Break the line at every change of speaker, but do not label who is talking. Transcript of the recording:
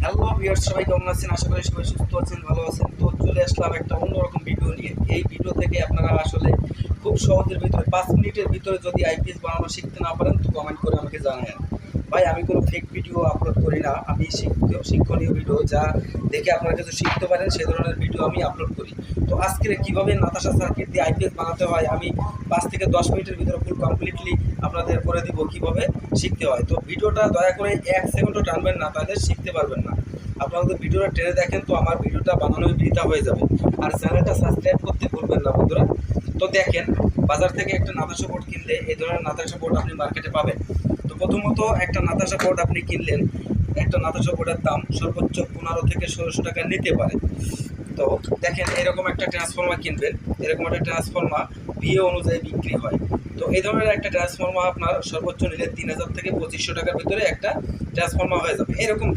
Hello viewers, সবাই কেমন আছেন? আশা করি সবাই সুস্থ আছেন, ভালো আছেন। তো চলে আসলাম একটা অন্যরকম ভিডিও নিয়ে। এই ভিডিও থেকে আপনারা আসলে খুব সহজের ভিতরে 5 মিনিটের ভিতরে যদি আইপিএস বানানো শিখতে না পারেন তো কমেন্ট করে আমাকে জানাবেন। ভাই, আমি কোনো ফেক ভিডিও আপলোড করি না। আমি শিক্ষণীয় ভিডিও যা দেখে আপনারা কিছু শিখতে পারেন সে ধরনের ভিডিও আমি আপলোড করি। তো আজকে কীভাবে নাতাশা সার্কিট দিয়ে আইপিএস বানাতে হয় আমি 5 থেকে 10 মিনিটের ভিতরে ফুল কমপ্লিটলি আপনাদের করে দিব কীভাবে শিখতে হয়। তো ভিডিওটা দয়া করে 1 সেকেন্ডও টানবেন না, তাহলে শিখতে পারবেন না। আপনারা যদি ভিডিওটা টেনে দেখেন তো আমার ভিডিওটা বানানোই বৃথা হয়ে যাবে। আর চ্যানেলটা সাবস্ক্রাইব করতে ভুলবেন না বন্ধুরা। তো দেখেন, বাজার থেকে একটা নাতাশা বোর্ড কিনলে এই ধরনের নাতাশা বোর্ড আপনি মার্কেটে পাবেন। তো প্রথমত একটা নাতাশা বোর্ড আপনি কিনলেন, একটা নাতাশা বোর্ডের দাম সর্বোচ্চ 15 থেকে 1600 টাকা নিতে পারে। তো দেখেন, এরকম একটা ট্রান্সফর্মার কিনবেন। এরকম একটা ট্রান্সফর্মার বিএ অনুযায়ী বিক্রি হয়। তো এই ধরনের একটা ট্রান্সফর্মার আপনার সর্বোচ্চ নিলে 3000 থেকে 2500 টাকার ভিতরে একটা ট্রান্সফর্মার হয়ে যাবে। এরকম